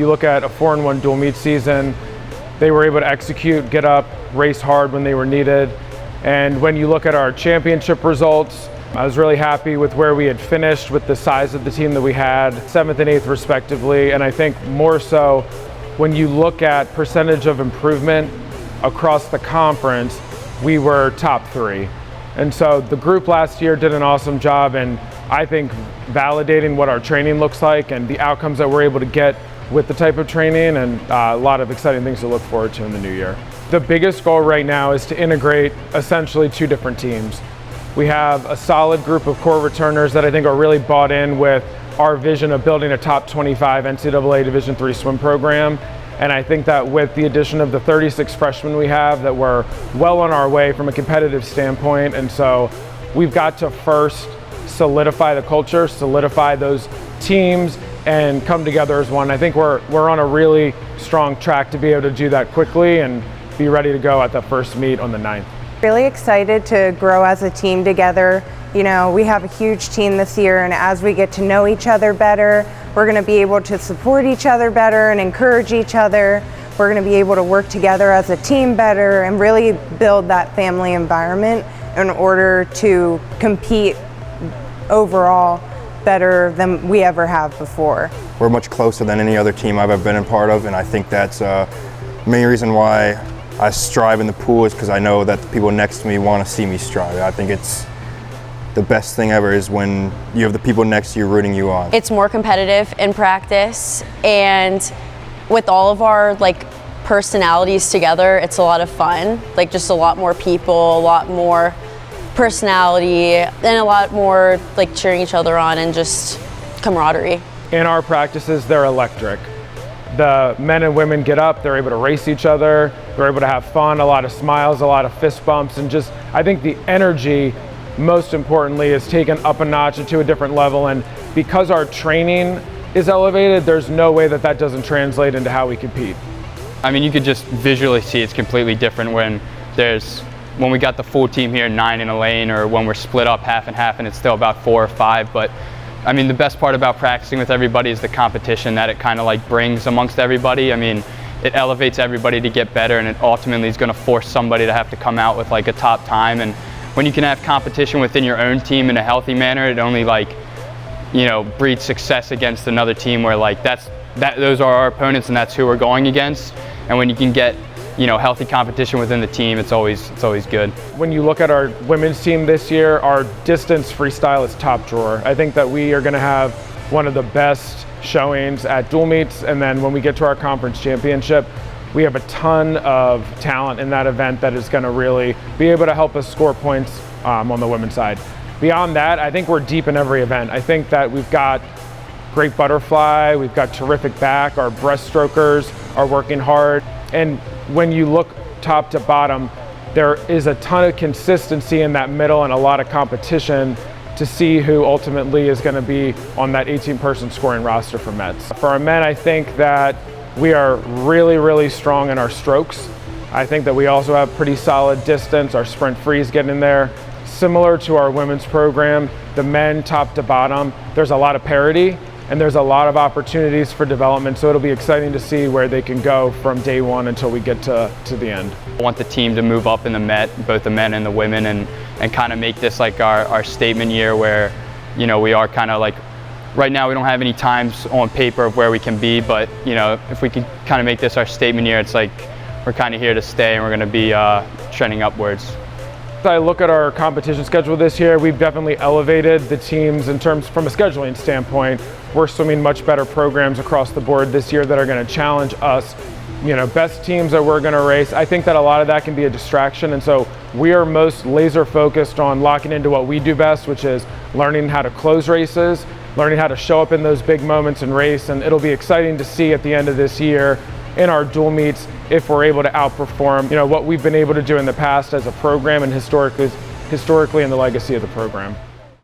you look at a 4-1 dual meet season, they were able to execute, get up, race hard when they were needed. And when you look at our championship results, I was really happy with where we had finished with the size of the team that we had, 7th and 8th respectively. And I think more so when you look at percentage of improvement across the conference, we were top 3. And so the group last year did an awesome job, and I think validating what our training looks like and the outcomes that we're able to get with the type of training, and a lot of exciting things to look forward to in the new year. The biggest goal right now is to integrate essentially 2 different teams. We have a solid group of core returners that I think are really bought in with our vision of building a top 25 NCAA Division III swim program. And I think that with the addition of the 36 freshmen we have, that we're well on our way from a competitive standpoint. And so we've got to first solidify the culture, solidify those teams, and come together as one. I think we're on a really strong track to be able to do that quickly and be ready to go at the first meet on the 9th. Really excited to grow as a team together. You know, we have a huge team this year, and as we get to know each other better, we're going to be able to support each other better and encourage each other. We're going to be able to work together as a team better and really build that family environment in order to compete overall better than we ever have before. We're much closer than any other team I've ever been a part of, and I think that's the main reason why I strive in the pool, is because I know that the people next to me want to see me strive. I think it's the best thing ever is when you have the people next to you rooting you on. It's more competitive in practice, and with all of our personalities together, it's a lot of fun. Just a lot more people, a lot more personality, and a lot more cheering each other on and just camaraderie. In our practices, they're electric. The men and women get up, they're able to race each other, they're able to have fun, a lot of smiles, a lot of fist bumps, and just, I think the energy, most importantly, is taken up a notch to a different level. And because our training is elevated, there's no way that that doesn't translate into how we compete. I mean, you could just visually see it's completely different when we got the full team here, 9 in a lane, or when we're split up half and half and it's still about 4 or 5. But I mean, the best part about practicing with everybody is the competition that it kind of brings amongst everybody. I mean, it elevates everybody to get better, and it ultimately is going to force somebody to have to come out with a top time. And when you can have competition within your own team in a healthy manner, it only breeds success against another team where those are our opponents and that's who we're going against. And when you can get healthy competition within the team, it's always good. When you look at our women's team this year, our distance freestyle is top drawer. I think that we are going to have one of the best showings at dual meets, and then when we get to our conference championship, we have a ton of talent in that event that is going to really be able to help us score points on the women's side. Beyond that, I think we're deep in every event. I think that we've got great butterfly, we've got terrific back, our breaststrokers are working hard, and when you look top to bottom, there is a ton of consistency in that middle and a lot of competition to see who ultimately is going to be on that 18-person scoring roster for Mets. For our men, I think that we are really, really strong in our strokes. I think that we also have pretty solid distance. Our sprint free is getting there. Similar to our women's program, the men top to bottom, there's a lot of parity and there's a lot of opportunities for development, so it'll be exciting to see where they can go from day one until we get to the end. I want the team to move up in the Met, both the men and the women, and kind of make this our statement year where, we are kind of right now we don't have any times on paper of where we can be, but, if we can kind of make this our statement year, it's we're kind of here to stay and we're going to be trending upwards. I look at our competition schedule this year, we've definitely elevated the teams in terms from a scheduling standpoint. We're swimming much better programs across the board this year that are going to challenge us, best teams that we're going to race. I think that a lot of that can be a distraction, and so we are most laser focused on locking into what we do best, which is learning how to close races, learning how to show up in those big moments in race, and it'll be exciting to see at the end of this year in our dual meets if we're able to outperform what we've been able to do in the past as a program and historically in the legacy of the program.